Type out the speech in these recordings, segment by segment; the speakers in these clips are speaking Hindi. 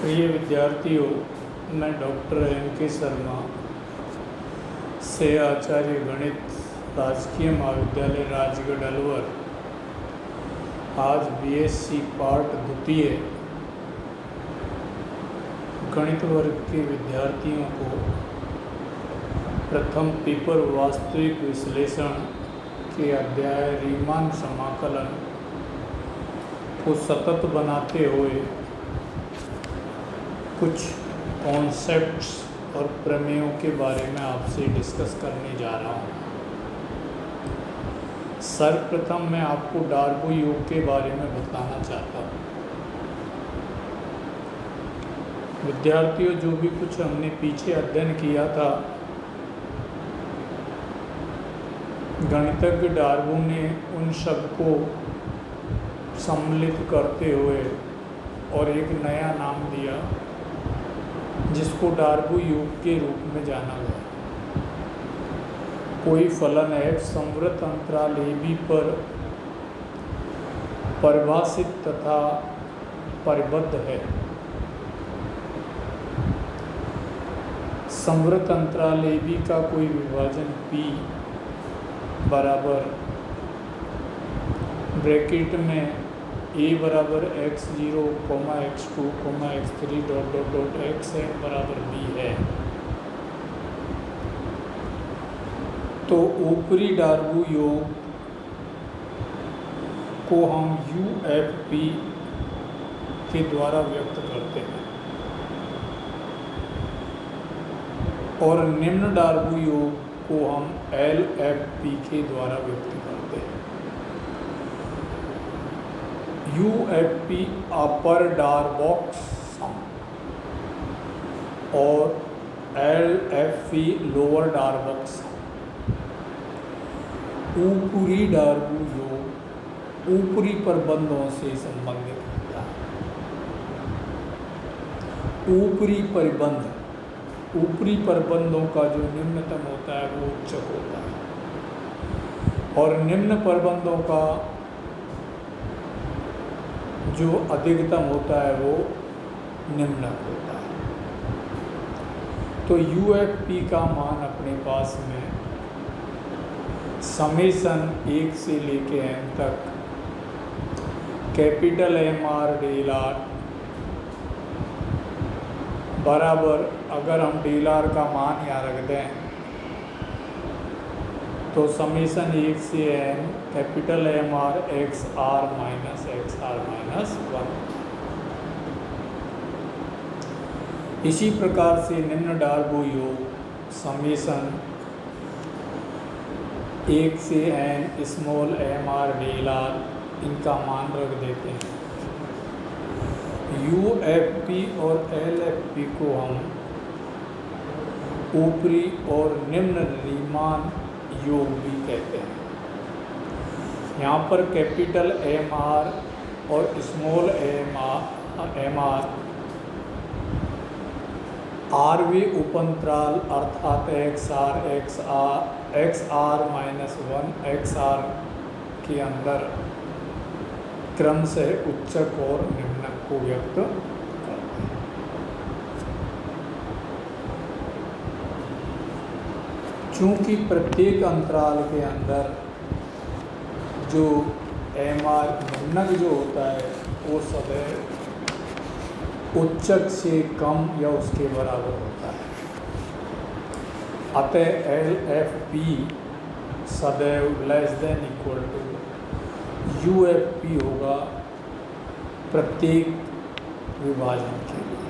प्रिय विद्यार्थियों, मैं डॉक्टर M.K. शर्मा से आचार्य गणित राजकीय महाविद्यालय राजगढ़ अलवर आज BSc पार्ट द्वितीय गणित वर्ग के विद्यार्थियों को प्रथम पेपर वास्तविक विश्लेषण के अध्याय रीमान समाकलन को सतत बनाते हुए कुछ कॉन्सेप्ट्स और प्रमेयों के बारे में आपसे डिस्कस करने जा रहा हूँ। सर्वप्रथम मैं आपको डार्बो योग के बारे में बताना चाहता हूँ। विद्यार्थियों, जो भी कुछ हमने पीछे अध्ययन किया था, गणितज्ञ डार्बो ने उन शब्द को सम्मिलित करते हुए और एक नया नाम दिया जिसको डार्बो योग के रूप में जाना गया। कोई फलन f संवृत अंतराल AB पर परिभाषित तथा परिबद्ध है। संवृत अंतराल AB का कोई विभाजन P बराबर ब्रैकेट में a बराबर x0, x2, x3 xn बराबर b है, तो ऊपरी डार्बो योग को हम UFP के द्वारा व्यक्त करते हैं और निम्न डार्बो योग को हम LFP के द्वारा व्यक्त करते हैं। UFP अपर डार्बॉक्स सम और LFP लोअर डार्बॉक्स सम। ऊपरी डार्बो योग ऊपरी प्रबंधों से संबंधित होता है। ऊपरी प्रबंधों का जो निम्नतम होता है वो उच्चक होता है और निम्न प्रबंधों का जो अधिकतम होता है वो निम्नक होता है। तो UFP का मान अपने पास में समेशन 1 से लेके n तक कैपिटल MR डेल R बराबर, अगर हम डेल R का मान यहाँ रख दें तो समेशन 1 से n capital MR XR minus XR minus 1। इसी प्रकार से निम्न डार्बो योग समेशन 1 से n small MR del R इनका मान रख देते हैं। UFP और LFP को हम ऊपरी और निम्न रीमान योग भी कहते हैं। यहाँ पर कैपिटल MR और स्मॉल MR आरवें उपअंतराल अर्थात XR माइनस 1 XR के अंदर क्रम से उच्चक और निम्नक को व्यक्त करते हैं। चूँकि प्रत्येक अंतराल के अंदर जो MR निम्नक जो होता है वो सदैव उच्चक से कम या उसके बराबर होता है, अतः LFP सदैव less than equal to UFP होगा प्रत्येक विभाजन के लिए।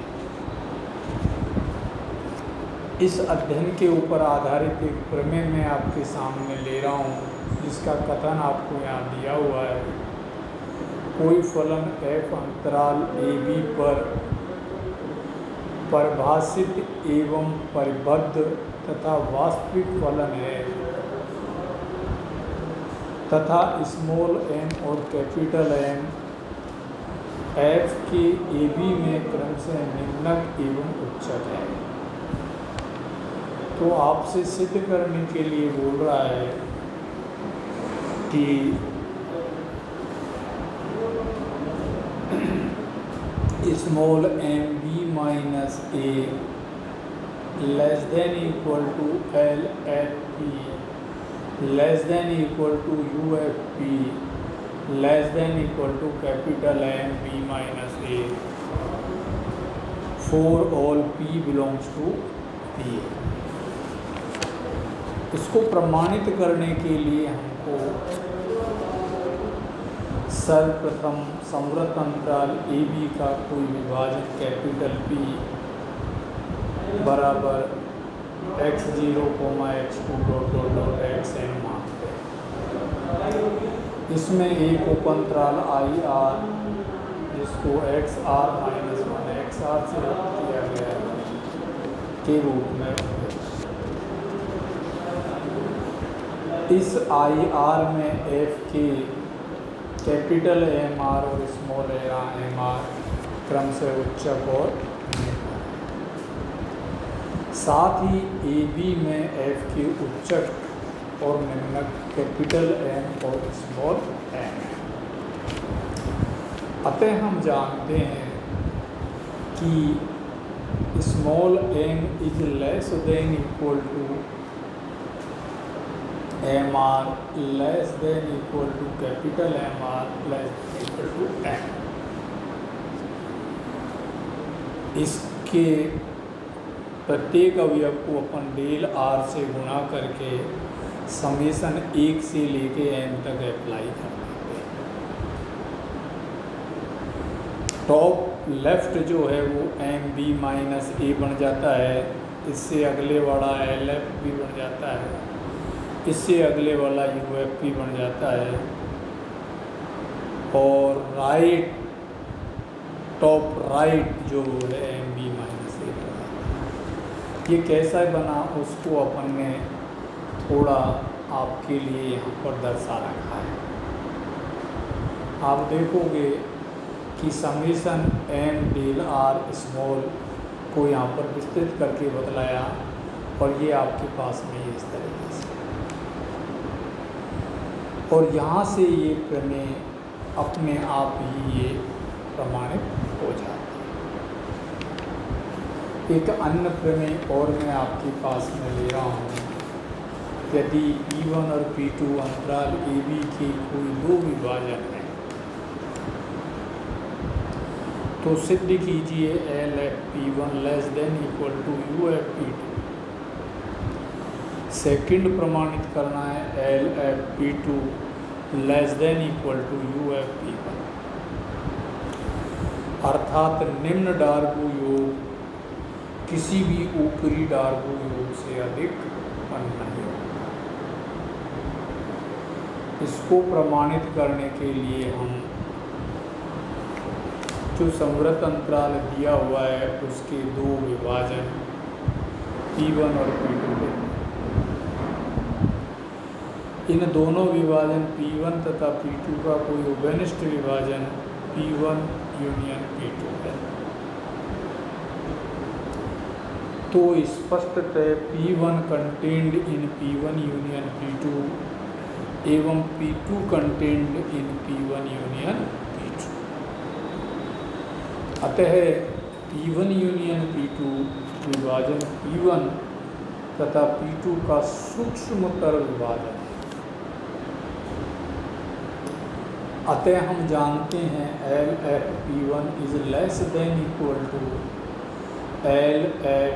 इस अध्ययन के ऊपर आधारित एक प्रमेय मैं आपके सामने ले रहा हूँ जिसका कथन आपको यहाँ दिया हुआ है। कोई फलन f अंतराल AB पर परिभाषित एवं परिबद्ध तथा वास्तविक फलन है तथा स्मॉल m और कैपिटल M f के AB में क्रमशः निम्नक एवं उच्चक है। तो आपसे सिद्ध करने के लिए बोल रहा है कि small m B minus A less than equal to L F P less than equal to U F P less than equal to capital M B minus A for all P belongs to P. इसको प्रमाणित करने के लिए हमको सर्वप्रथम संवृत अंतराल ए बी का कोई विभाजन कैपिटल पी बराबर x0, x2 डॉट xn मानते हैं। इसमें एक उपअंतराल आई आर जिसको XR - 1 XR से व्यक्त किया गया है के रूप में, इस आई आर में एफ के कैपिटल एम आर और स्मॉल एम आर क्रम से उच्चक और निम्नक, साथ ही ए बी में एफ के उच्चक और निम्नक कैपिटल एम और स्मॉल एम। अतः हम जानते हैं कि small M is less than equal to M R less than equal to capital M R less than equal to M. इसके प्रत्येक अवयव को अपन डेल आर से गुणा करके समेशन 1 से लेके एन तक अप्लाई कर देते हैं। टॉप लेफ्ट जो है वो एम बी माइनस ए बन जाता है, इससे अगले वाला एल एफ भी बन जाता है, इससे अगले वाला यू एफ पी बन जाता है, और राइट टॉप राइट जो है एम बी माइनस ए बना। ये कैसा बना उसको अपन ने थोड़ा आपके लिए यहाँ पर दर्शा रखा है। आप देखोगे कि summation M del R small को यहाँ पर विस्तृत करके बतलाया, और ये आपके पास में इस तरीके से, और यहाँ से ये प्रमेय अपने आप ही ये प्रमाणित हो जाती है। एक अन्य प्रमेय और मैं आपके पास में ले रहा हूँ। यदि P1 और P2 अंतराल ए बी के कोई दो विभाजन हैं तो सिद्ध कीजिए L F P1 less than equal to U F P2। Second प्रमाणित करना है L F P2 less than equal to U F P1, अर्थात निम्न डार्बू योग किसी भी ऊपरी डार्बू योग से अधिक नहीं होगा। इसको प्रमाणित करने के लिए हम जो संवृत अंतराल दिया हुआ है उसके दो विभाजन P1 और P2 लेंगे। इन दोनों विभाजन P1 तथा P2 का कोई उभयनिष्ठ विभाजन P1 यूनियन P2 है, तो स्पष्टतः P1 contained in P1 union P2 एवं P2 contained in P1 union P2। अतः P1 यूनियन P2 विभाजन P1 तथा P2 का सूक्ष्मतर विभाजन है। अतः हम जानते हैं L F P1 is less than equal to L F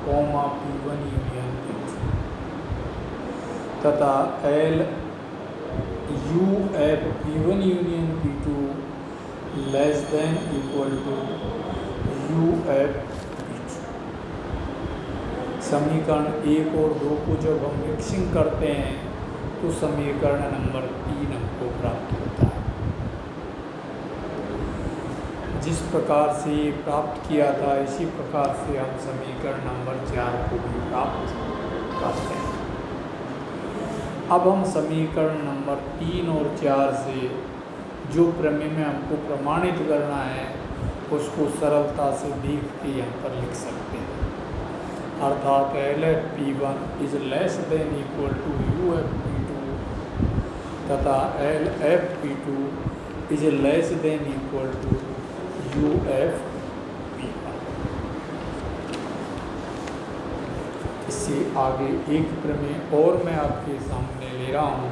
P1 union P2 तथा L U F P1 union P2 less than equal to U F P2। समीकरण 1 और 2 को जब हम मिक्सिंग करते हैं तो समीकरण नंबर 3 हमको प्राप्त होता है। जिस प्रकार से ये प्राप्त किया था इसी प्रकार से हम समीकरण नंबर 4 को भी प्राप्त करते हैं। अब हम समीकरण नंबर 3 और 4 से जो प्रमेय में हमको प्रमाणित करना है उसको सरलता से देख के यहाँ पर लिख सकते हैं। अर्थात L F P1 is less than equal to U F P2 तथा L F P2 is less than equal to U F P2। इससे आगे एक प्रमेय और मैं आपके सामने ले रहा हूँ।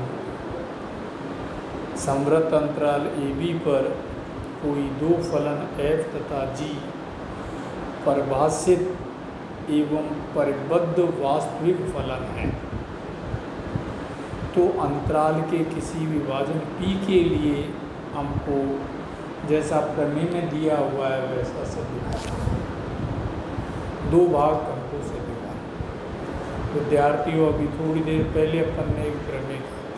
संवृत अंतराल ए बी पर कोई दो फलन f तथा g परिभाषित एवं परिबद्ध वास्तविक फलन है, तो अंतराल के किसी विभाजन p के लिए हमको जैसा प्रमेय में दिया हुआ है वैसा से दिखाना। दो भाग हमको से दिखाना। विद्यार्थियों, अभी थोड़ी देर पहले अपन ने एक प्रमेय किया,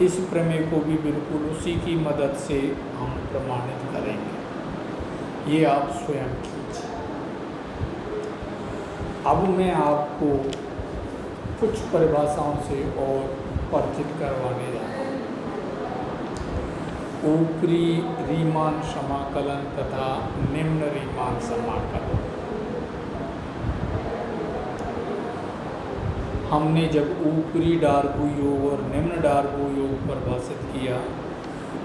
इस प्रमेय को भी बिल्कुल उसी की मदद से हम प्रमाणित करेंगे। ये आप स्वयं कीजिए। अब मैं आपको कुछ परिभाषाओं से और परिचित करवाने जा रहा हूँ। ऊपरी रीमान समाकलन तथा निम्न रीमान समाकलन। हमने जब ऊपरी डार्बू योग और निम्न डार्बू योग परिभाषित किया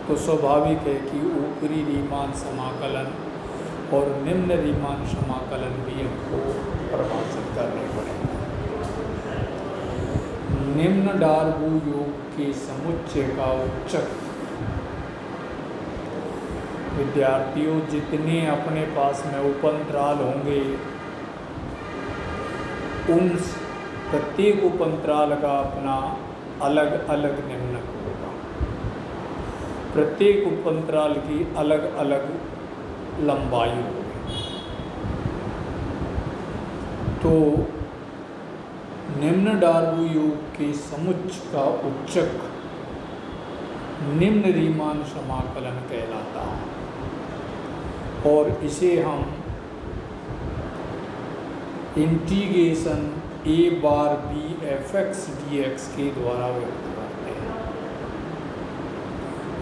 तो स्वाभाविक है कि ऊपरी रीमान समाकलन और निम्न रीमान समाकलन भी हमको परिभाषित करने पड़ेंगे। निम्न डार्बू योग के समुच्चय का उच्चक। विद्यार्थियों, जितने अपने पास में उपअंतराल होंगे उन प्रत्येक उपअंतराल का अपना अलग अलग निम्नक होगा। प्रत्येक उपअंतराल की अलग अलग लंबाई होगी। तो निम्न डार्बू योग के समुच्चय का उच्चक निम्न रीमान समाकलन कहलाता है और इसे हम integration a bar b fx dx के द्वारा व्यक्त करते हैं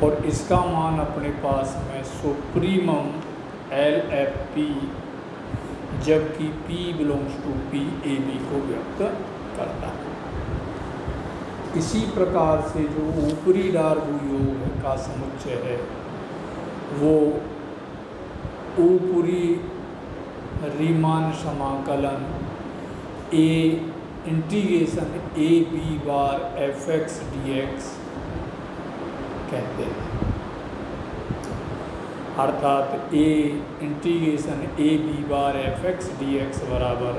और इसका मान अपने पास में सुप्रीमम LFP जबकि p belongs to p a b को व्यक्त करता है। इसी प्रकार से जो ऊपरी डार्बू योग का समुच्चय है वो ऊपरी रीमान समाकलन a integration a b bar fx dx कहते हैं, अर्थात a integration a b bar fx dx बराबर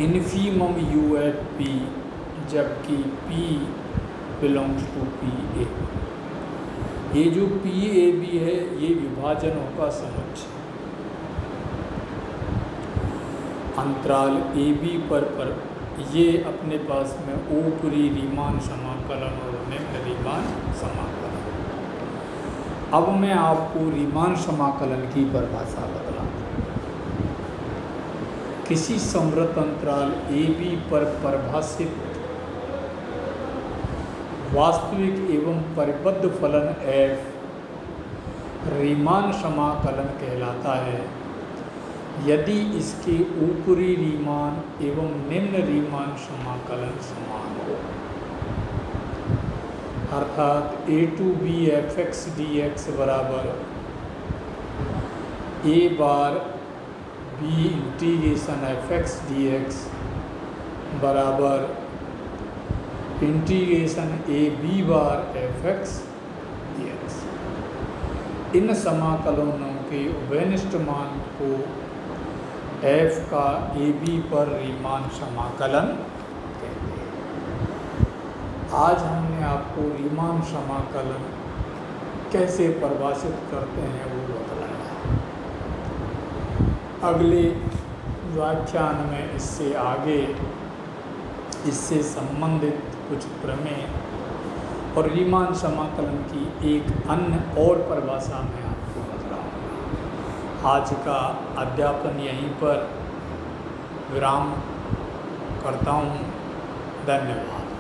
इन्फीमम u एट p जबकि p belongs to p a। ये जो p a b है ये विभाजनों का समुच्चय। अंतराल ए बी पर ये अपने पास में ऊपरी रीमान समाकलन और निम्न रीमान समाकलन। अब मैं आपको रीमान समाकलन की परिभाषा बतलाऊं। किसी संवृत अंतराल ए बी पर परिभाषित वास्तविक एवं परिबद्ध फलन f रीमान समाकलन कहलाता है यदि इसके ऊपरी रीमान एवं निम्न रीमान समाकलन समान हो, अर्थात a to b fx dx बराबर a bar b integration fx dx बराबर integration a b bar fx dx। इन समाकलनों के उभयनिष्ठ मान को f का ए बी पर रीमान समाकलन कहते हैं। आज हमने आपको रीमान समाकलन कैसे परिभाषित करते हैं वो बतलाया। अगले व्याख्यान में इससे आगे इससे संबंधित कुछ प्रमेय और रीमान समाकलन की एक अन्य और परिभाषा में आपको बतलाऊंगा। आज का अध्यापन यहीं पर विराम करता हूँ। धन्यवाद।